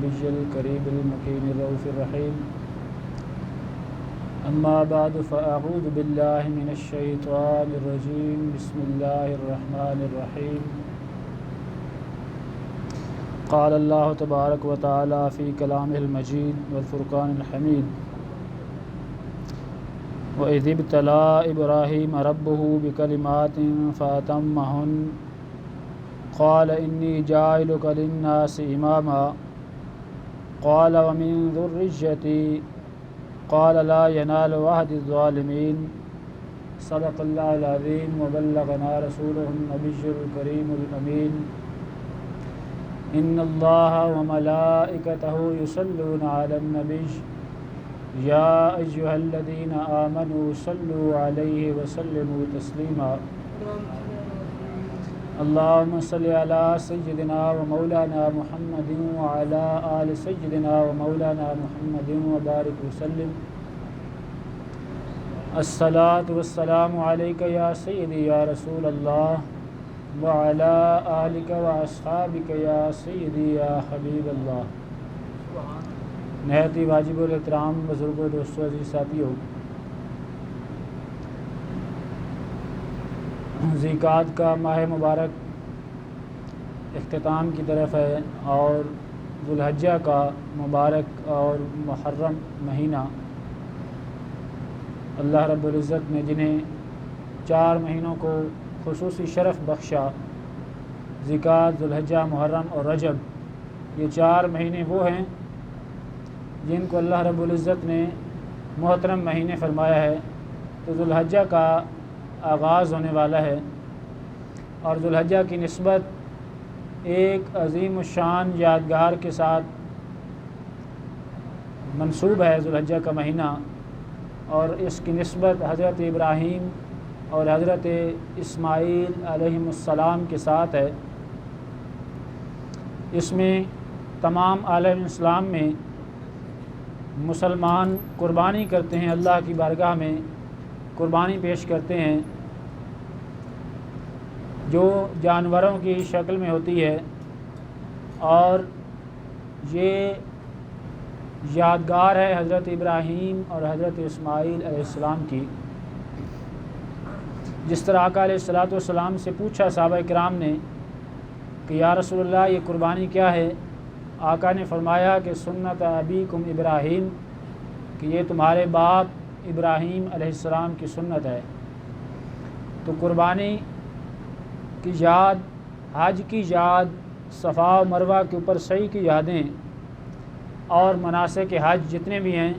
النبي الكريم المكين الرؤوف الرحيم أما بعد فأعوذ بالله من الشيطان الرجيم بسم الله الرحمن الرحيم قال الله تبارك وتعالى في كلامه المجيد والفرقان الحميد وإذ ابتلى إبراهيم ربه بكلمات فأتمهن قال إني جاعلك للناس إماما قال ومن ذريتي قال لا ينال عهد الظالمين صدق الله العظيم وبلغنا رسوله النبي الكريم الأمين إن الله وملائكته يصلون على النبي يا أيها الذين آمنوا صلوا عليه وسلموا تسليما اللهم صل على سيدنا ومولانا محمد وعلى آل سيدنا ومولانا محمد وبارك وسلم الصلاة والسلام عليك يا سيدي يا رسول الله وعلى آلك وأصحابك يا سيدي يا حبيب اللہ۔ نہایت ہی واجب الاحترام بزرگوں، دوستوں، عزیز ساتھیوں، ذیقعد کا ماہ مبارک اختتام کی طرف ہے اور ذوالحجہ کا مبارک اور محرم مہینہ اللہ رب العزت نے جنہیں 4 مہینوں کو خصوصی شرف بخشا، ذیقعد، ذوالحجہ، محرم اور رجب، یہ 4 مہینے وہ ہیں جن کو اللہ رب العزت نے محترم مہینے فرمایا ہے۔ تو ذوالحجہ کا آغاز ہونے والا ہے اور ذوالحجہ کی نسبت ایک عظیم الشان یادگار کے ساتھ منسوب ہے ذوالحجہ کا مہینہ، اور اس کی نسبت حضرت ابراہیم اور حضرت اسماعیل علیہم السلام کے ساتھ ہے۔ اس میں تمام عالم اسلام میں مسلمان قربانی کرتے ہیں، اللہ کی بارگاہ میں قربانی پیش کرتے ہیں جو جانوروں کی شکل میں ہوتی ہے، اور یہ یادگار ہے حضرت ابراہیم اور حضرت اسماعیل علیہ السلام کی۔ جس طرح آقا علیہ السلام سے پوچھا صحابہ کرام نے کہ یا رسول اللہ یہ قربانی کیا ہے، آقا نے فرمایا کہ سنت ابیکم ابراہیم، کہ یہ تمہارے باپ ابراہیم علیہ السلام کی سنت ہے۔ تو قربانی کی یاد، حج کی یاد، صفا و مروہ کے اوپر سعی کی یادیں اور مناسک حج جتنے بھی ہیں،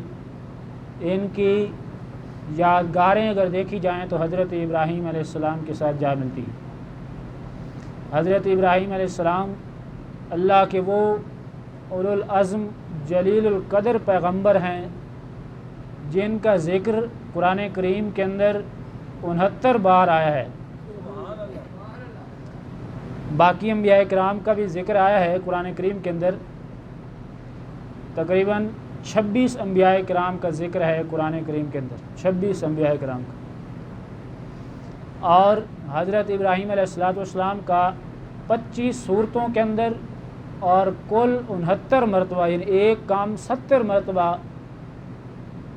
ان کی یادگاریں اگر دیکھی جائیں تو حضرت ابراہیم علیہ السلام کے ساتھ جا ملتی ہیں۔ حضرت ابراہیم علیہ السلام اللہ کے وہ اولو العزم جلیل القدر پیغمبر ہیں جن کا ذکر قرآن کریم کے اندر 69 بار آیا ہے۔ باقی انبیاء کرام کا بھی ذکر آیا ہے قرآن کریم کے اندر، تقریباً 26 انبیاء کرام کا ذکر ہے قرآن کریم کے اندر، 26 انبیاء کرام کا، اور حضرت ابراہیم علیہ السلام کا 25 صورتوں کے اندر، اور کل 69 مرتبہ، یعنی ایک کام 70 مرتبہ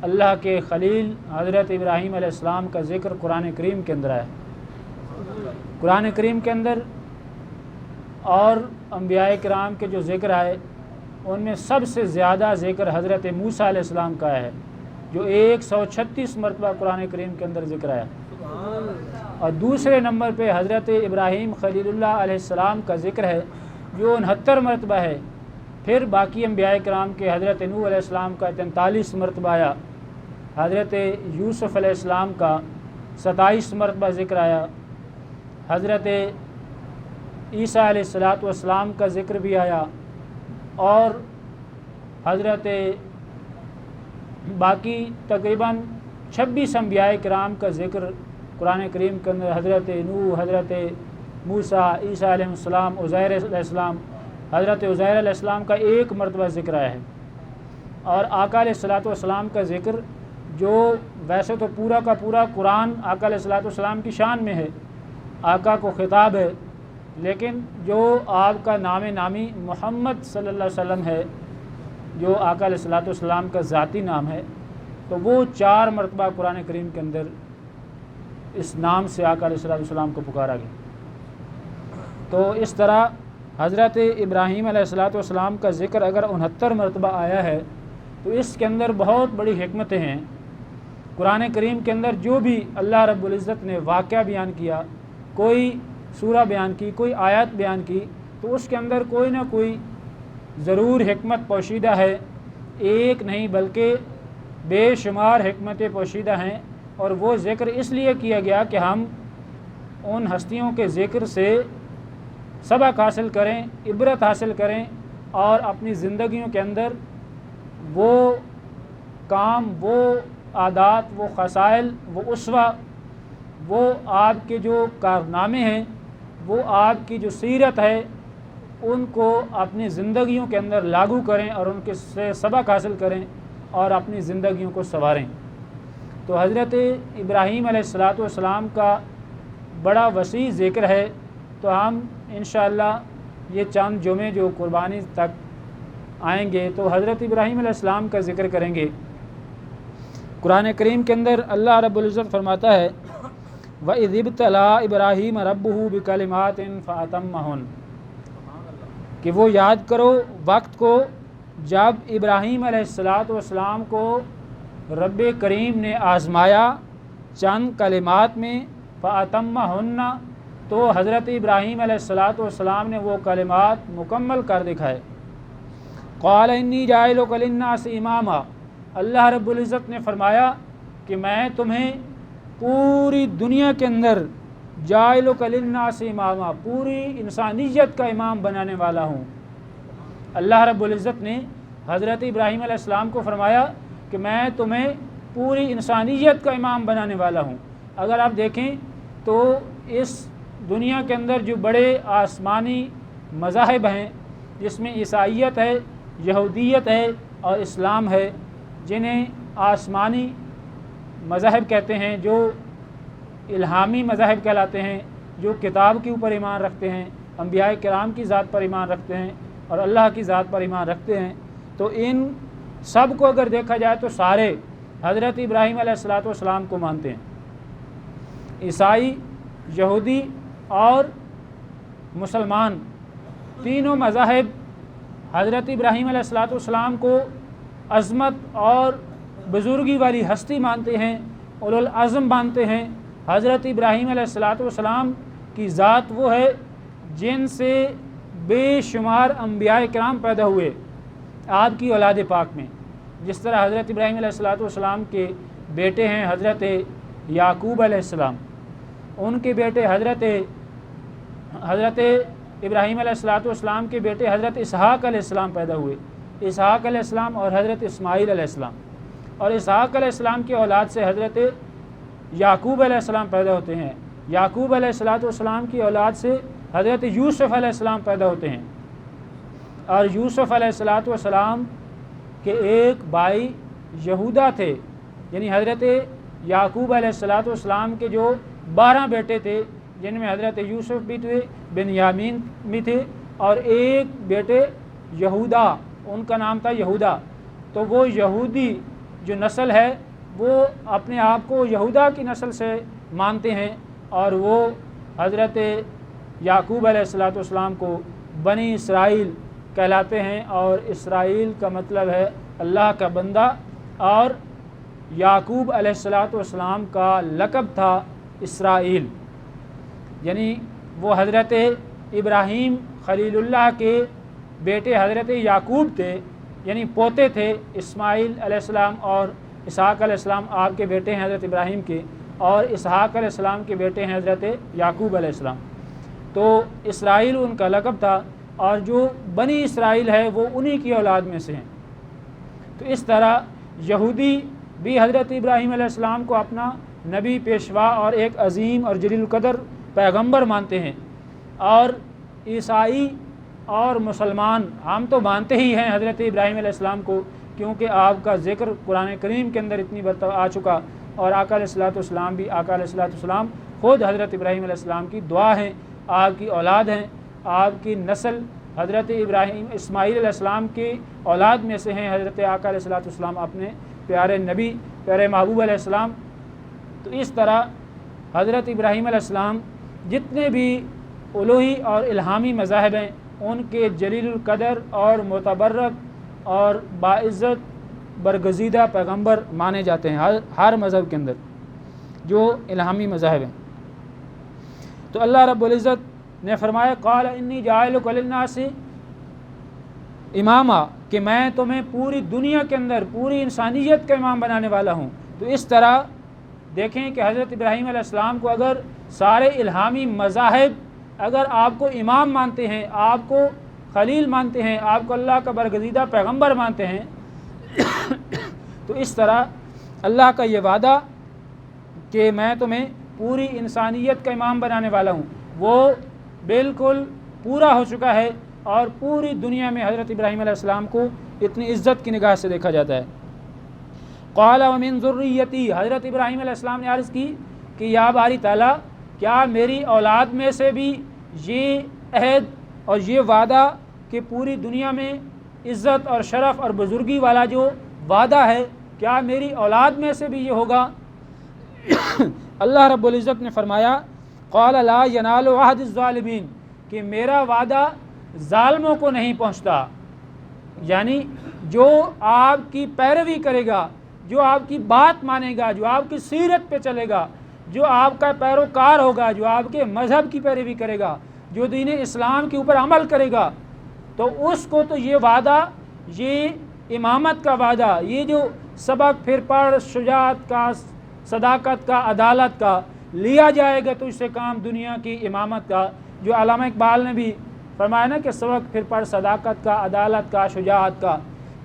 اللہ کے خلیل حضرت ابراہیم علیہ السلام کا ذکر قرآن کریم کے اندر ہے۔ قرآن کریم کے اندر اور انبیاء کرام کے جو ذکر ہے ان میں سب سے زیادہ ذکر حضرت موسیٰ علیہ السلام کا ہے، جو 136 مرتبہ قرآن کریم کے اندر ذکر ہے، اور دوسرے نمبر پہ حضرت ابراہیم خلیل اللہ علیہ السلام کا ذکر ہے جو 69 مرتبہ ہے۔ پھر باقی انبیاء کرام کے حضرت نوح علیہ السلام کا 43 مرتبہ آیا، حضرت یوسف علیہ السلام کا 27 مرتبہ ذکر آیا، حضرت عیسیٰ علیہ السلام کا ذکر بھی آیا، اور حضرت باقی تقریباً 26 انبیاء کرام کا ذکر قرآن کریم کے اندر حضرت نوح، حضرت موسیٰ، عیسیٰ علیہ السلام، عزیر علیہ السلام، حضرت عزیر علیہ السلام کا 1 مرتبہ ذکر آیا ہے، اور آقا علیہ السلام کا ذکر جو ویسے تو پورا کا پورا قرآن آقا علیہ السلام کی شان میں ہے، آقا کو خطاب ہے، لیکن جو آپ کا نام نامی محمد صلی اللہ علیہ وسلم ہے جو آقا علیہ الصلوۃ والسلام کا ذاتی نام ہے، تو وہ 4 مرتبہ قرآن کریم کے اندر اس نام سے آقا علیہ الصلوۃ والسلام کو پکارا گیا۔ تو اس طرح حضرت ابراہیم علیہ الصلوۃ والسلام کا ذکر اگر 69 مرتبہ آیا ہے تو اس کے اندر بہت بڑی حکمتیں ہیں۔ قرآن کریم کے اندر جو بھی اللہ رب العزت نے واقعہ بیان کیا، کوئی سورہ بیان کی، کوئی آیت بیان کی، تو اس کے اندر کوئی نہ کوئی ضرور حکمت پوشیدہ ہے، ایک نہیں بلکہ بے شمار حکمتیں پوشیدہ ہیں، اور وہ ذکر اس لیے کیا گیا کہ ہم ان ہستیوں کے ذکر سے سبق حاصل کریں، عبرت حاصل کریں، اور اپنی زندگیوں کے اندر وہ کام، وہ عادات، وہ خصائل، وہ اسوہ، وہ آپ کے جو کارنامے ہیں، وہ آپ کی جو سیرت ہے، ان کو اپنی زندگیوں کے اندر لاگو کریں اور ان کے سے سبق حاصل کریں اور اپنی زندگیوں کو سنواریں۔ تو حضرت ابراہیم علیہ الصلوۃ والسلام کا بڑا وسیع ذکر ہے، تو ہم انشاءاللہ یہ چند جمعے جو قربانی تک آئیں گے تو حضرت ابراہیم علیہ السلام کا ذکر کریں گے۔ قرآن کریم کے اندر اللہ رب العزت فرماتا ہے وَإِذِ ابْتَلَىٰ إِبْرَاهِيمَ رَبُّهُ بِكَلِمَاتٍ فَأَتَمَّهُنَّ، کہ وہ یاد کرو وقت کو جب ابراہیم علیہ الصلوۃ والسلام کو رب کریم نے آزمایا چند کلمات میں، فَأَتَمَّهُنَّ، تو حضرت ابراہیم علیہ الصلوۃ والسلام نے وہ کلمات مکمل کر دکھائے۔ قال انی جاعلک للناس اماما، اللہ رب العزت نے فرمایا کہ میں تمہیں پوری دنیا کے اندر جاعلک للناس اماما، پوری انسانیت کا امام بنانے والا ہوں۔ اللہ رب العزت نے حضرت ابراہیم علیہ السلام کو فرمایا کہ میں تمہیں پوری انسانیت کا امام بنانے والا ہوں۔ اگر آپ دیکھیں تو اس دنیا کے اندر جو بڑے آسمانی مذاہب ہیں، جس میں عیسائیت ہے، یہودیت ہے اور اسلام ہے، جنہیں آسمانی مذاہب کہتے ہیں، جو الہامی مذاہب کہلاتے ہیں، جو کتاب کے اوپر ایمان رکھتے ہیں، انبیاء کرام کی ذات پر ایمان رکھتے ہیں اور اللہ کی ذات پر ایمان رکھتے ہیں، تو ان سب کو اگر دیکھا جائے تو سارے حضرت ابراہیم علیہ الصلوۃ والسلام کو مانتے ہیں۔ عیسائی، یہودی اور مسلمان، تینوں مذاہب حضرت ابراہیم علیہ الصلوۃ والسلام کو عظمت اور بزرگی والی ہستی مانتے ہیں، اولو العزم مانتے ہیں۔ حضرت ابراہیم علیہ الصلوۃ والسلام کی ذات وہ ہے جن سے بے شمار انبیاء کرام پیدا ہوئے آپ کی اولاد پاک میں، جس طرح حضرت ابراہیم علیہ الصلوۃ والسلام کے بیٹے ہیں حضرت یعقوب علیہ السلام، ان کے بیٹے حضرت ابراہیم علیہ الصلوۃ والسلام کے بیٹے حضرت اسحاق علیہ السلام پیدا ہوئے، اسحاق علیہ السلام اور حضرت اسماعیل علیہ السلام، اور اسحاق علیہ السلام کی اولاد سے حضرت یعقوب علیہ السلام پیدا ہوتے ہیں، یعقوب علیہ الصلوۃ والسلام کی اولاد سے حضرت یوسف علیہ السلام پیدا ہوتے ہیں، اور یوسف علیہ الصلوۃ والسلام کے ایک بھائی یہودا تھے، یعنی حضرت یعقوب علیہ الصلوۃ والسلام کے جو 12 بیٹے تھے، جن میں حضرت یوسف بھی تھے، بنیامین بھی تھے، اور ایک بیٹے یہودا، ان کا نام تھا یہودا۔ تو وہ یہودی جو نسل ہے وہ اپنے آپ کو یہودا کی نسل سے مانتے ہیں، اور وہ حضرت یعقوب علیہ الصلوۃ والسلام کو بنی اسرائیل کہلاتے ہیں، اور اسرائیل کا مطلب ہے اللہ کا بندہ، اور یعقوب علیہ الصلوۃ والسلام کا لقب تھا اسرائیل، یعنی وہ حضرت ابراہیم خلیل اللہ کے بیٹے حضرت یعقوب تھے، یعنی پوتے تھے اسماعیل علیہ السلام، اور اسحاق علیہ السلام آپ کے بیٹے ہیں حضرت ابراہیم کے، اور اسحاق علیہ السلام کے بیٹے ہیں حضرت یعقوب علیہ السلام۔ تو اسرائیل ان کا لقب تھا، اور جو بنی اسرائیل ہے وہ انہی کی اولاد میں سے ہیں۔ تو اس طرح یہودی بھی حضرت ابراہیم علیہ السلام کو اپنا نبی، پیشوا اور ایک عظیم اور جلیل القدر پیغمبر مانتے ہیں، اور عیسائی اور مسلمان ہم تو مانتے ہی ہیں حضرت ابراہیم علیہ السلام کو، کیونکہ آپ کا ذکر قرآن کریم کے اندر اتنی مرتبہ آ چکا، اور آقا علیہ الصلوۃ والسلام بھی، آقا علیہ الصلوۃ والسلام خود حضرت ابراہیم علیہ السلام کی دعا ہیں، آپ کی اولاد ہیں، آپ کی نسل حضرت ابراہیم اسماعیل علیہ السلام کی اولاد میں سے ہیں حضرت آقا علیہ الصلوۃ والسلام اپنے پیارے نبی پیارے محبوب علیہ السلام۔ تو اس طرح حضرت ابراہیم علیہ السلام جتنے بھی الوہی اور الہامی مذاہب ہیں ان کے جلیل القدر اور متبرک اور باعزت برگزیدہ پیغمبر مانے جاتے ہیں ہر مذہب کے اندر جو الہامی مذاہب ہیں۔ تو اللہ رب العزت نے فرمایا قال انی جاعلک للناس اماما، کہ میں تمہیں پوری دنیا کے اندر پوری انسانیت کا امام بنانے والا ہوں۔ تو اس طرح دیکھیں کہ حضرت ابراہیم علیہ السلام کو اگر سارے الہامی مذاہب اگر آپ کو امام مانتے ہیں، آپ کو خلیل مانتے ہیں، آپ کو اللہ کا برگزیدہ پیغمبر مانتے ہیں، تو اس طرح اللہ کا یہ وعدہ کہ میں تمہیں پوری انسانیت کا امام بنانے والا ہوں وہ بالکل پورا ہو چکا ہے، اور پوری دنیا میں حضرت ابراہیم علیہ السلام کو اتنی عزت کی نگاہ سے دیکھا جاتا ہے۔ قال ومن ذریتی، حضرت ابراہیم علیہ السلام نے عرض کی کہ یا باری تعالیٰ کیا میری اولاد میں سے بھی یہ عہد اور یہ وعدہ کہ پوری دنیا میں عزت اور شرف اور بزرگی والا جو وعدہ ہے کیا میری اولاد میں سے بھی یہ ہوگا؟ اللہ رب العزت نے فرمایا قال لا ینال عہد الظالمین، کہ میرا وعدہ ظالموں کو نہیں پہنچتا، یعنی جو آپ کی پیروی کرے گا، جو آپ کی بات مانے گا، جو آپ کی سیرت پہ چلے گا، جو آپ کا پیروکار ہوگا، جو آپ کے مذہب کی پیروی کرے گا، جو دین اسلام کے اوپر عمل کرے گا، تو اس کو تو یہ وعدہ، یہ امامت کا وعدہ، یہ جو سبق پھر پڑھ شجاعت کا، صداقت کا، عدالت کا لیا جائے گا تو اس سے کام دنیا کی امامت کا، جو علامہ اقبال نے بھی فرمایا نا کہ سبق پھر پڑھ صداقت کا، عدالت کا، شجاعت کا،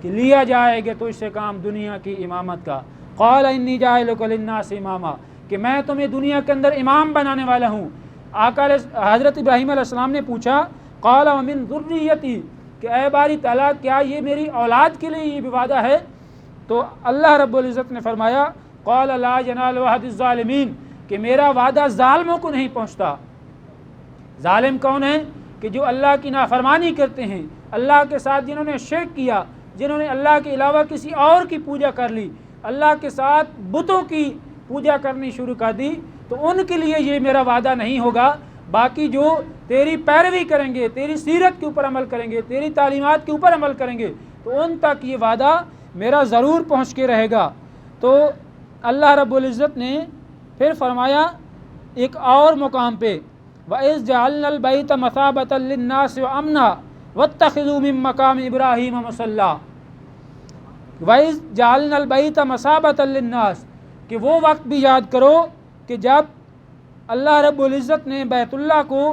کہ لیا جائے گا تو اس سے کام دنیا کی امامت کا۔ قال انی جاعلک للناس اماما، کہ میں تمہیں دنیا کے اندر امام بنانے والا ہوں۔ آقا حضرت ابراہیم علیہ السلام نے پوچھا قال ومن ذریتی، کہ اے باری تعالیٰ کیا یہ میری اولاد کے لیے یہ بھی وعدہ ہے؟ تو اللہ رب العزت نے فرمایا قال لا ینال عہد الظالمین، کہ میرا وعدہ ظالموں کو نہیں پہنچتا۔ ظالم کون ہیں؟ کہ جو اللہ کی نافرمانی کرتے ہیں، اللہ کے ساتھ جنہوں نے شرک کیا، جنہوں نے اللہ کے علاوہ کسی اور کی پوجا کر لی، اللہ کے ساتھ بتوں کی پوجا کرنی شروع کر دی، تو ان کے لیے یہ میرا وعدہ نہیں ہوگا۔ باقی جو تیری پیروی کریں گے، تیری سیرت کے اوپر عمل کریں گے، تیری تعلیمات کے اوپر عمل کریں گے، تو ان تک یہ وعدہ میرا ضرور پہنچ کے رہے گا۔ تو اللہ رب العزت نے پھر فرمایا ایک اور مقام پہ وَإِذْ جَعَلْنَا الْبَيْتَ مَثَابَةً لِلنَّاسِ وَأَمْنًا وَاتَّخِذُوا مِن مَّقَامِ إِبْرَاهِيمَ مُصَلًّى، وَإِذْ جَعَلْنَا الْبَيْتَ مَثَابَةً لِلنَّاسِ، کہ وہ وقت بھی یاد کرو کہ جب اللہ رب العزت نے بیت اللہ کو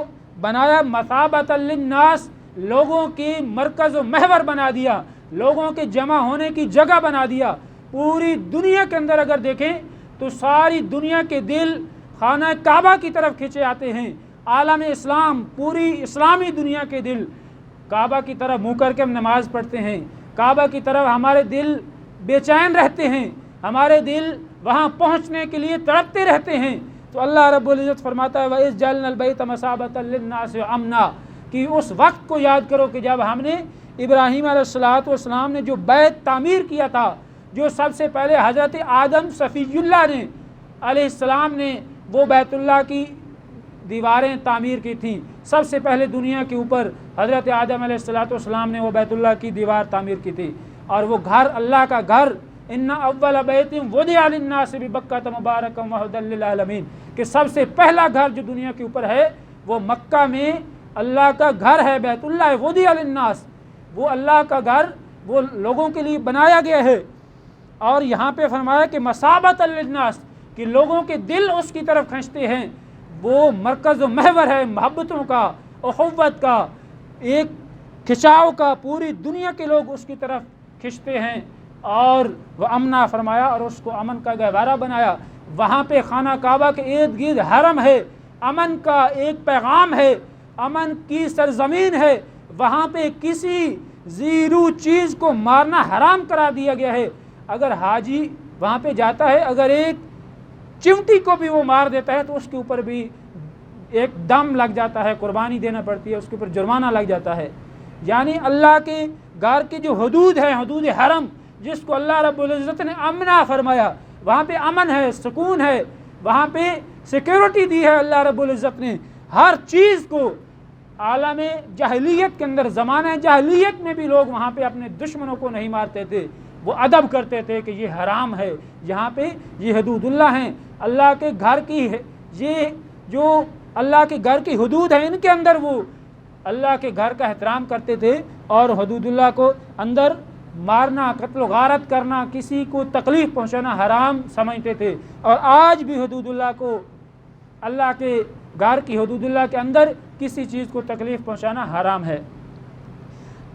بنایا مثابۃ للناس، لوگوں کی مرکز و محور بنا دیا، لوگوں کے جمع ہونے کی جگہ بنا دیا۔ پوری دنیا کے اندر اگر دیکھیں تو ساری دنیا کے دل خانہ کعبہ کی طرف کھینچے آتے ہیں۔ عالم اسلام، پوری اسلامی دنیا کے دل کعبہ کی طرف منہ کر کے ہم نماز پڑھتے ہیں، کعبہ کی طرف ہمارے دل بے چین رہتے ہیں، ہمارے دل وہاں پہنچنے کے لیے تڑپتے رہتے ہیں۔ تو اللہ رب العزت فرماتا ہے وَإِذْ جَعَلْنَا الْبَيْتَ مَثَابَةً لِلنَّاسِ وَأَمْنًا، کہ اس وقت کو یاد کرو کہ جب ہم نے ابراہیم علیہ السلام نے جو بیت تعمیر کیا تھا، جو سب سے پہلے حضرت آدم صفی اللہ نے علیہ السلام نے وہ بیت اللہ کی دیواریں تعمیر کی تھیں۔ سب سے پہلے دنیا کے اوپر حضرت آدم علیہ السلام نے وہ بیت اللہ کی دیوار تعمیر کی تھی، اور وہ گھر اللہ کا گھر ان اول بیت وضع للناس ببکۃ مبارکا وہدی للعالمین، کہ سب سے پہلا گھر جو دنیا کے اوپر ہے وہ مکہ میں اللہ کا گھر ہے، بیت اللہ وضع للناس، وہ اللہ کا گھر وہ لوگوں کے لیے بنایا گیا ہے۔ اور یہاں پہ فرمایا کہ مثابۃ للناس، کہ لوگوں کے دل اس کی طرف کھنچتے ہیں، وہ مرکز و محور ہے محبتوں کا، اخوت کا، ایک کھچاؤ کا، پوری دنیا کے لوگ اس کی طرف کھنچتے ہیں۔ اور وہ امنا فرمایا اور اس کو امن کا گہوارہ بنایا۔ وہاں پہ خانہ کعبہ کے ارد گرد حرم ہے، امن کا ایک پیغام ہے، امن کی سرزمین ہے، وہاں پہ کسی زیرو چیز کو مارنا حرام کرا دیا گیا ہے۔ اگر حاجی وہاں پہ جاتا ہے، اگر ایک چمٹی کو بھی وہ مار دیتا ہے تو اس کے اوپر بھی ایک دم لگ جاتا ہے، قربانی دینا پڑتی ہے، اس کے اوپر جرمانہ لگ جاتا ہے۔ یعنی اللہ کے گھر کی جو حدود ہے، حدود حرم، جس کو اللہ رب العزت نے امنا فرمایا، وہاں پہ امن ہے، سکون ہے، وہاں پہ سیکیورٹی دی ہے اللہ رب العزت نے ہر چیز کو۔ عالم جاہلیت کے اندر، زمانہ جاہلیت میں بھی لوگ وہاں پہ اپنے دشمنوں کو نہیں مارتے تھے، وہ ادب کرتے تھے کہ یہ حرام ہے، یہاں پہ یہ حدود اللہ ہیں، اللہ کے گھر کی یہ جو اللہ کے گھر کی حدود ہیں ان کے اندر وہ اللہ کے گھر کا احترام کرتے تھے، اور حدود اللہ کو اندر مارنا، قتل و غارت کرنا، کسی کو تکلیف پہنچانا حرام سمجھتے تھے۔ اور آج بھی حدود اللہ کو، اللہ کے گھر کی حدود اللہ کے اندر کسی چیز کو تکلیف پہنچانا حرام ہے۔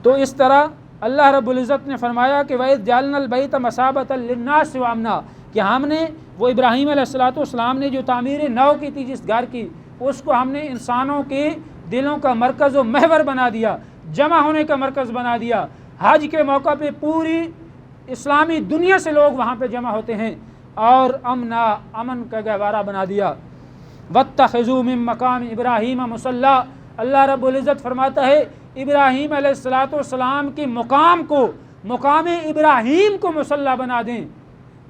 تو اس طرح اللہ رب العزت نے فرمایا کہ وَإِذْ جَعَلْنَا الْبَيْتَ مَثَابَةً لِلنَّاسِ وَأَمْنًا، کہ ہم نے وہ ابراہیم علیہ السلام نے جو تعمیر نو کی تھی جس گھر کی، اس کو ہم نے انسانوں کے دلوں کا مرکز و محور بنا دیا، جمع ہونے کا مرکز بنا دیا۔ حج کے موقع پہ پوری اسلامی دنیا سے لوگ وہاں پہ جمع ہوتے ہیں، اور امن کا گہوارہ بنا دیا۔ وَاتَّخِذُوا مِن مَّقَامِ إِبْرَاهِيمَ مُصَلًّى، اللہ رب العزت فرماتا ہے ابراہیم علیہ السلام کے مقام کو، مقام ابراہیم کو مصلی بنا دیں۔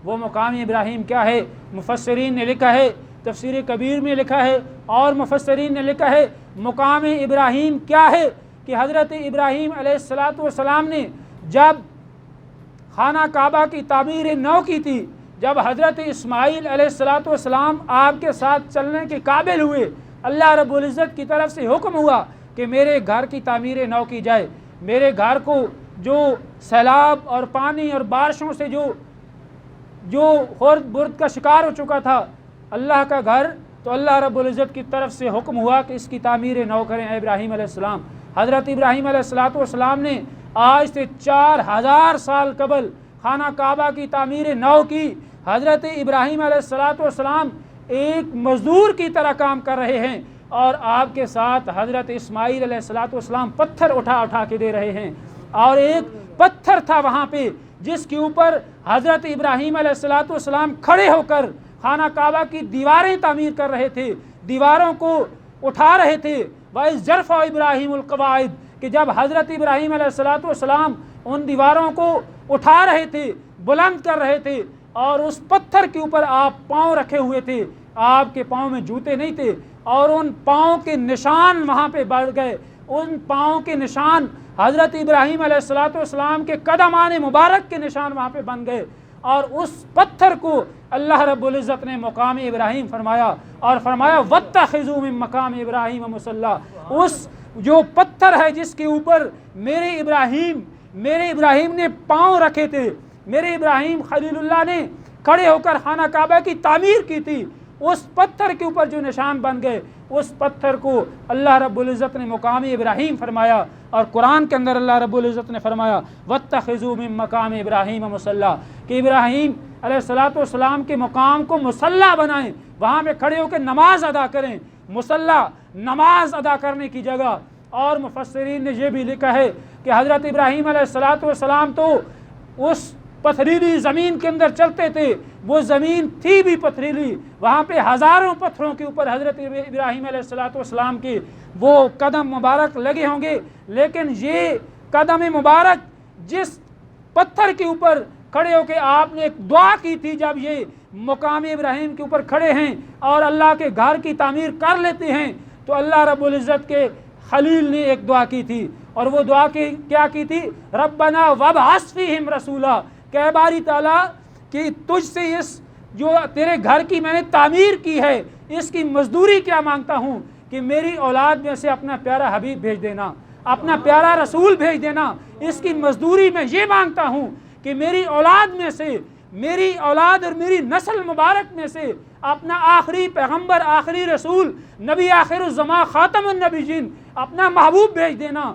وہ مقام ابراہیم کیا ہے؟ مفسرین نے لکھا ہے، تفسیر کبیر میں لکھا ہے، اور مفسرین نے لکھا ہے مقام ابراہیم کیا ہے کہ حضرت ابراہیم علیہ السلام نے جب خانہ کعبہ کی تعمیر نو کی تھی، جب حضرت اسماعیل علیہ السلام آپ کے ساتھ چلنے کے قابل ہوئے، اللہ رب العزت کی طرف سے حکم ہوا کہ میرے گھر کی تعمیر نو کی جائے، میرے گھر کو جو سیلاب اور پانی اور بارشوں سے جو خرد برد کا شکار ہو چکا تھا اللہ کا گھر، تو اللہ رب العزت کی طرف سے حکم ہوا کہ اس کی تعمیر نو کریں اے ابراہیم علیہ السلام۔ حضرت ابراہیم علیہ السلام نے آج سے 4000 سال قبل خانہ کعبہ کی تعمیر نو کی۔ حضرت ابراہیم علیہ السلام ایک مزدور کی طرح کام کر رہے ہیں، اور آپ کے ساتھ حضرت اسماعیل علیہ السلام پتھر اٹھا کے دے رہے ہیں، اور ایک پتھر تھا وہاں پہ جس کے اوپر حضرت ابراہیم علیہ السلام کھڑے ہو کر خانہ کعبہ کی دیواریں تعمیر کر رہے تھے، دیواروں کو اٹھا رہے تھے۔ وَإِذْ يَرْفَعُ إِبْرَاهِيمُ الْقَوَاعِدَ، کہ جب حضرت ابراہیم علیہ السلام ان دیواروں کو اٹھا رہے تھے، بلند کر رہے تھے، اور اس پتھر کے اوپر آپ پاؤں رکھے ہوئے تھے، آپ کے پاؤں میں جوتے نہیں تھے، اور ان پاؤں کے نشان وہاں پہ بڑھ گئے، ان پاؤں کے نشان حضرت ابراہیم علیہ السلام کے قدمان مبارک کے نشان وہاں پہ بن گئے، اور اس پتھر کو اللہ رب العزت نے مقام ابراہیم فرمایا، اور فرمایا وَاتَّخِذُوا مِن مَّقَامِ إِبْرَاهِيمَ مُصَلًّى، اس جو پتھر ہے جس کے اوپر میرے ابراہیم نے پاؤں رکھے تھے، میرے ابراہیم خلیل اللہ نے کھڑے ہو کر خانہ کعبہ کی تعمیر کی تھی، اس پتھر کے اوپر جو نشان بن گئے، اس پتھر کو اللہ رب العزت نے مقام ابراہیم فرمایا۔ اور قرآن کے اندر اللہ رب العزت نے فرمایا وَاتَّخِذُوا مِن مَّقَامِ إِبْرَاهِيمَ مُصَلًّى، کہ ابراہیم علیہ السلام کے مقام کو مصلی بنائیں، وہاں پہ کھڑے ہو کے نماز ادا کریں، مصلی نماز ادا کرنے کی جگہ۔ اور مفسرین نے یہ بھی لکھا ہے کہ حضرت ابراہیم علیہ السلام تو اس پتھریلی زمین کے اندر چلتے تھے، وہ زمین تھی بھی پتھریلی، وہاں پہ ہزاروں پتھروں کے اوپر حضرت ابراہیم علیہ السلام کے وہ قدم مبارک لگے ہوں گے، لیکن یہ قدم مبارک جس پتھر کے اوپر کھڑے ہو کے آپ نے ایک دعا کی تھی، جب یہ مقام ابراہیم کے اوپر کھڑے ہیں اور اللہ کے گھر کی تعمیر کر لیتے ہیں، تو اللہ رب العزت کے خلیل نے ایک دعا کی تھی، اور وہ دعا کیا کی تھی؟ ربنا وابعث فیہم رسولا، کہ باری تعالیٰ کہ تجھ سے اس جو تیرے گھر کی میں نے تعمیر کی ہے اس کی مزدوری کیا مانگتا ہوں کہ میری اولاد میں سے اپنا پیارا حبیب بھیج دینا، اپنا پیارا رسول بھیج دینا۔ اس کی مزدوری میں یہ مانگتا ہوں کہ میری اولاد میں سے، میری اولاد اور میری نسل مبارک میں سے اپنا آخری پیغمبر، آخری رسول، نبی آخر الزمان، خاتم النبیین، اپنا محبوب بھیج دینا۔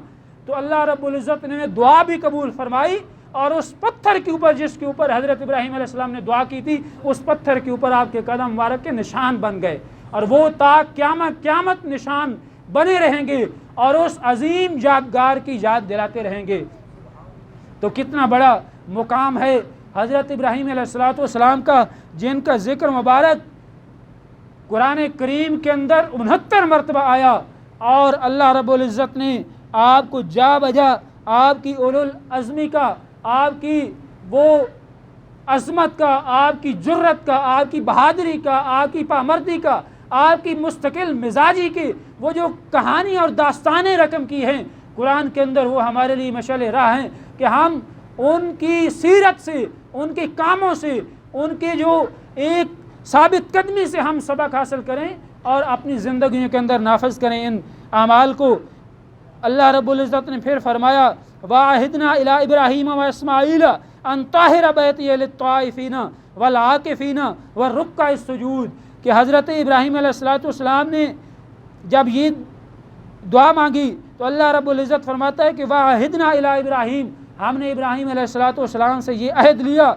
تو اللہ رب العزت نے دعا بھی قبول فرمائی، اور اس پتھر کے اوپر جس کے اوپر حضرت ابراہیم علیہ السلام نے دعا کی تھی، اس پتھر کے اوپر آپ کے قدم مبارک کے نشان بن گئے، اور وہ تا قیامت نشان بنے رہیں گے، اور اس عظیم یادگار کی یاد دلاتے رہیں گے۔ تو کتنا بڑا مقام ہے حضرت ابراہیم علیہ السلام کا، جن کا ذکر مبارک قرآن کریم کے اندر 69 مرتبہ آیا، اور اللہ رب العزت نے آپ کو جا بجا آپ کی اولل عزمی کا، آپ کی وہ عظمت کا، آپ کی جرت کا، آپ کی بہادری کا، آپ کی پامردی کا، آپ کی مستقل مزاجی کی وہ جو کہانی اور داستانیں رقم کی ہیں قرآن کے اندر، وہ ہمارے لیے مشعل راہ ہیں کہ ہم ان کی سیرت سے، ان کے کاموں سے، ان کے جو ایک ثابت قدمی سے ہم سبق حاصل کریں اور اپنی زندگیوں کے اندر نافذ کریں ان اعمال کو۔ اللہ رب العزت نے پھر فرمایا وَعَهِدْنَا إِلَىٰ إِبْرَاهِيمَ وَإِسْمَاعِيلَ أَن طَاهِرَ بَيْتِيَ لِلطَّائِفِينَ وَالْعَاكِفِينَ وَالرُّكَّعِ السُّجُودِ کہ حضرت ابراہیم علیہ السلام نے جب یہ دعا مانگی تو اللہ رب العزت فرماتا ہے کہ وَعَهِدْنَا إِلَىٰ إِبْرَاهِيمَ ہم نے ابراہیم علیہ السلام سے یہ عہد لیا،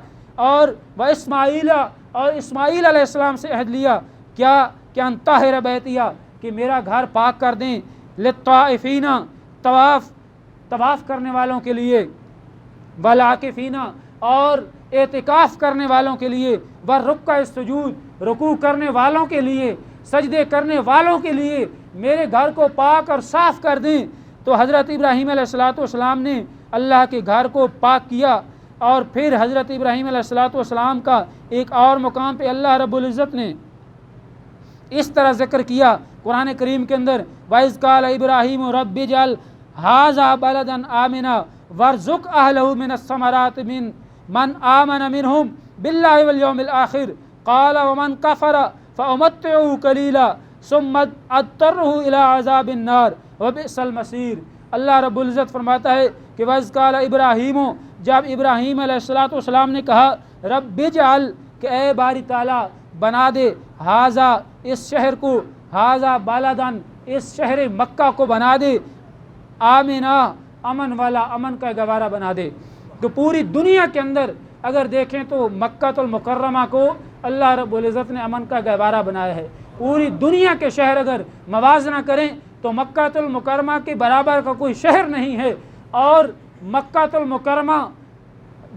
اور وَإِسْمَاعِيلَ اور اسماعیل علیہ السلام سے عہد لیا کیا کہ أن طَاهِرَ بَيْتِيَ کہ میرا گھر پاک کر دیں، للطائفین طواف کرنے والوں کے لیے، والعاکفین اور اعتکاف کرنے والوں کے لیے، والرکع السجود رکوع کرنے والوں کے لیے، سجدے کرنے والوں کے لیے میرے گھر کو پاک اور صاف کر دیں۔ تو حضرت ابراہیم علیہ السلام نے اللہ کے گھر کو پاک کیا، اور پھر حضرت ابراہیم علیہ السلام کا ایک اور مقام پہ اللہ رب العزت نے اس طرح ذکر کیا قرآن کریم کے اندر وَإِذْ قَالَ إِبْرَاهِيمُ رَبِّ اجْعَلْ هَٰذَا بَلَدًا آمِنًا وَارْزُقْ أَهْلَهُ مِنَ الثَّمَرَاتِ مَنْ آمَنَ مِنْهُمْ بِاللَّهِ وَالْيَوْمِ الْآخِرِ قَالَ وَمَنْ كَفَرَ فَأُمَتِّعُهُ قَلِيلًا ثُمَّ أَضْطَرُّهُ إِلَىٰ عَذَابِ النَّارِ وَبِئْسَ الْمَصِيرُ۔ اللہ رب العزت فرماتا ہے کہ وَإِذْ قَالَ إِبْرَاهِيمُ جب ابراہیم علیہ السلام نے کہا رب اجعل کہ اے باری تعالیٰ بنا دے ہاذا اس شہر کو، ہاذا بلدن اس شہر مکہ کو بنا دے، آمنا امن والا، امن کا گوارا بنا دے۔ تو پوری دنیا کے اندر اگر دیکھیں تو مکہ المکرمہ کو اللہ رب العزت نے امن کا گوارا بنایا ہے۔ پوری دنیا کے شہر اگر موازنہ کریں تو مکہ المکرمہ کے برابر کا کوئی شہر نہیں ہے، اور مکہ المکرمہ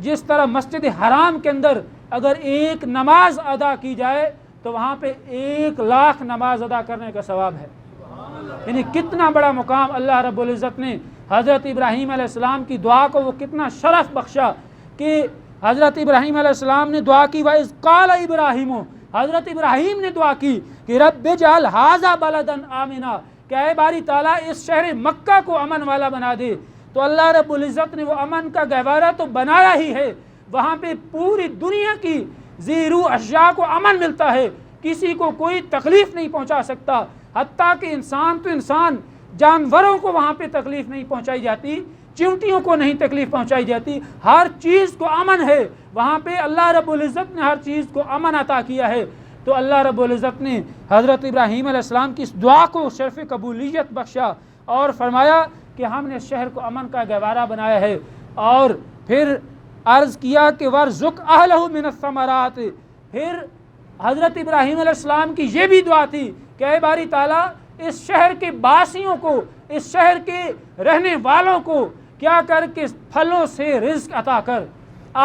جس طرح مسجد حرام کے اندر اگر ایک نماز ادا کی جائے تو وہاں پہ 1,00,000 نماز ادا کرنے کا ثواب ہے۔ یعنی کتنا بڑا مقام اللہ رب العزت نے حضرت ابراہیم علیہ السلام کی دعا کو وہ کتنا شرف بخشا کہ حضرت ابراہیم علیہ السلام نے دعا کی وَإِذْ قَالَ إِبْرَاهِيمُ حضرت ابراہیم نے دعا کی کہ رب اجعل هَٰذَا بَلَدًا آمِنًا کہ اے باری تعالیٰ اس شہر مکہ کو امن والا بنا دے۔ تو اللہ رب العزت نے وہ امن کا گہوارہ تو بنایا ہی ہے، وہاں پہ پوری دنیا کی زیرو اشیاء کو امن ملتا ہے، کسی کو کوئی تکلیف نہیں پہنچا سکتا، حتیٰ کہ انسان تو انسان، جانوروں کو وہاں پہ تکلیف نہیں پہنچائی جاتی، چیونٹیوں کو نہیں تکلیف پہنچائی جاتی، ہر چیز کو امن ہے وہاں پہ۔ اللہ رب العزت نے ہر چیز کو امن عطا کیا ہے۔ تو اللہ رب العزت نے حضرت ابراہیم علیہ السلام کی اس دعا کو شرف قبولیت بخشا اور فرمایا کہ ہم نے شہر کو امن کا گہوارہ بنایا ہے، اور پھر عرض کیا کہ وَارْزُقْ أَهْلَهُ مِنَ الثَّمَرَاتِ پھر حضرت ابراہیم علیہ السلام کی یہ بھی دعا تھی کہ اے باری تعالیٰ اس شہر کے باسیوں کو، اس شہر کے رہنے والوں کو کیا کر کے پھلوں سے رزق عطا کر۔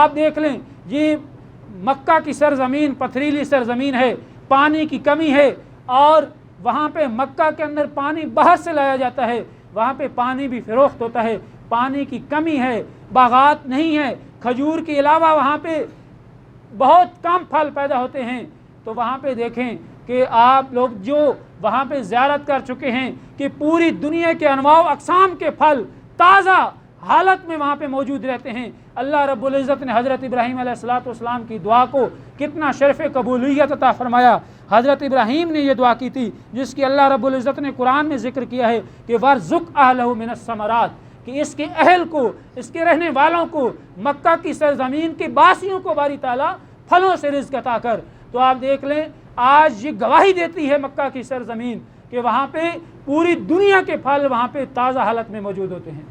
آپ دیکھ لیں یہ مکہ کی سرزمین پتھریلی سرزمین ہے، پانی کی کمی ہے، اور وہاں پہ مکہ کے اندر پانی باہر سے لایا جاتا ہے، وہاں پہ پانی بھی فروخت ہوتا ہے، پانی کی کمی ہے، باغات نہیں ہے، کھجور کے علاوہ وہاں پہ بہت کم پھل پیدا ہوتے ہیں۔ تو وہاں پہ دیکھیں کہ آپ لوگ جو وہاں پہ زیارت کر چکے ہیں کہ پوری دنیا کے انواع و اقسام کے پھل تازہ حالت میں وہاں پہ موجود رہتے ہیں۔ اللہ رب العزت نے حضرت ابراہیم علیہ السلام کی دعا کو کتنا شرف قبولیت عطا فرمایا۔ حضرت ابراہیم نے یہ دعا کی تھی جس کی اللہ رب العزت نے قرآن میں ذکر کیا ہے کہ وَارْزُقْ أَهْلَهُ مِنَ الثَّمَرَاتِ کہ اس کے اہل کو، اس کے رہنے والوں کو، مکہ کی سرزمین کے باسیوں کو باری تعالیٰ پھلوں سے رزق عطا کر۔ تو آپ دیکھ لیں آج یہ گواہی دیتی ہے مکہ کی سرزمین کہ وہاں پہ پوری دنیا کے پھل وہاں پہ تازہ حالت میں موجود ہوتے ہیں۔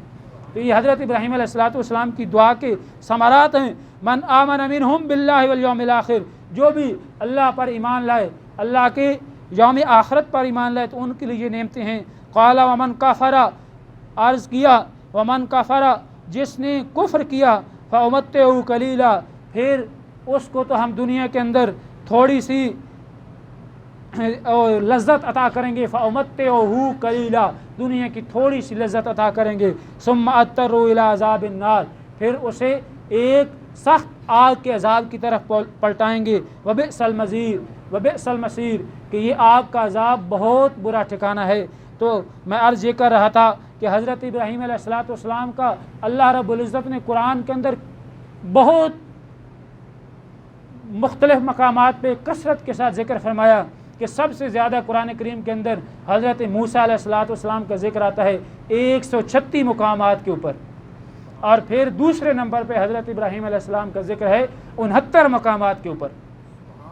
تو یہ حضرت ابراہیم علیہ السلام کی دعا کے ثمرات ہیں۔ من آمن منہم باللہ والیوم الآخر جو بھی اللہ پر ایمان لائے، اللہ کے یوم آخرت پر ایمان لائے تو ان کے لیے یہ نعمتیں ہیں۔ قال ومن کفر عرض کیا ومن کفر جس نے کفر کیا فأمتعه قلیلا، پھر اس کو تو ہم دنیا کے اندر تھوڑی سی متاع عطا کریں گے، تاکہ وہ کیا کرے، اس سے راضی ہو جائے۔ اور پھر اس کو ہم آخرت کے اندر بڑے فضائل عطا فرمائیں گے۔ اور لذت عطا کریں گے، فَأُمَتِّعُهُ قَلِيلًا، دنیا کی تھوڑی سی لذت عطا کریں گے، ثُمَّ أَضْطَرُّ إِلَىٰ عَذَابِ النَّارِ، پھر اسے ایک سخت آگ کے عذاب کی طرف پلٹائیں گے، وَبِئْسَ الْمَصِيرُ وَبِئْسَ الْمَصِيرُ، کہ یہ آگ کا عذاب بہت برا ٹھکانہ ہے۔ تو میں عرض یہ کر رہا تھا کہ حضرت ابراہیم علیہ السلام کا اللہ رب العزت نے قرآن کے اندر بہت مختلف مقامات پہ کثرت کے ساتھ ذکر فرمایا کہ سب سے زیادہ قرآن کریم کے اندر حضرت موسیٰ علیہ السلام کا ذکر آتا ہے 136 مقامات کے اوپر، اور پھر دوسرے نمبر پہ حضرت ابراہیم علیہ السلام کا ذکر ہے 69 مقامات کے اوپر،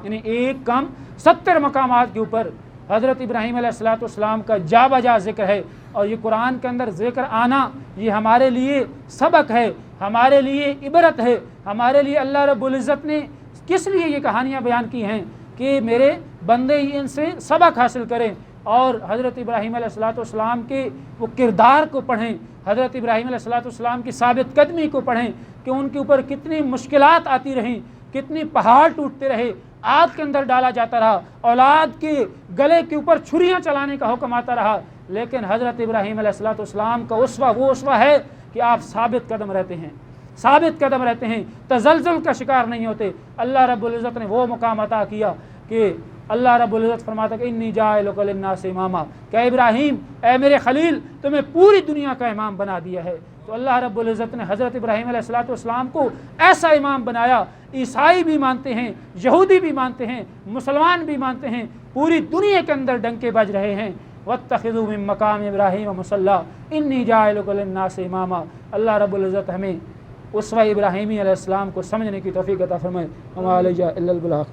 یعنی ایک کم 70 مقامات کے اوپر حضرت ابراہیم علیہ السلام کا جا بجا ذکر ہے۔ اور یہ قرآن کے اندر ذکر آنا یہ ہمارے لیے سبق ہے، ہمارے لیے عبرت ہے، ہمارے لیے اللہ رب العزت نے کس لیے یہ کہانیاں بیان کی ہیں کہ میرے بندے ان سے سبق حاصل کریں، اور حضرت ابراہیم علیہ السلام کے وہ کردار کو پڑھیں، حضرت ابراہیم علیہ السلام کی ثابت قدمی کو پڑھیں کہ ان کے اوپر کتنی مشکلات آتی رہیں، کتنی پہاڑ ٹوٹتے رہے، آگ کے اندر ڈالا جاتا رہا، اولاد کے گلے کے اوپر چھریاں چلانے کا حکم آتا رہا، لیکن حضرت ابراہیم علیہ السلام کا اسوہ وہ اسوہ ہے کہ آپ ثابت قدم رہتے ہیں، ثابت قدم رہتے ہیں، تزلزل کا شکار نہیں ہوتے۔ اللہ رب العزت نے وہ مقام عطا کیا کہ اللہ رب العزت فرماتا کہ انی جاعلک للناس اماما، کہ ابراہیم اے میرے خلیل تمہیں پوری دنیا کا امام بنا دیا ہے۔ تو اللہ رب العزت نے حضرت ابراہیم علیہ السلام کو ایسا امام بنایا، عیسائی بھی مانتے ہیں، یہودی بھی مانتے ہیں، مسلمان بھی مانتے ہیں، پوری دنیا کے اندر ڈنکے بج رہے ہیں، واتخذوا من مقام ابراہیم مصلی انی جاعلک للناس اماما۔ اللہ رب العزت ہمیں اسوہ ابراہیمی علیہ السلام کو سمجھنے کی توفیق عطا فرمائے۔ وما علیہ الا البلاغ۔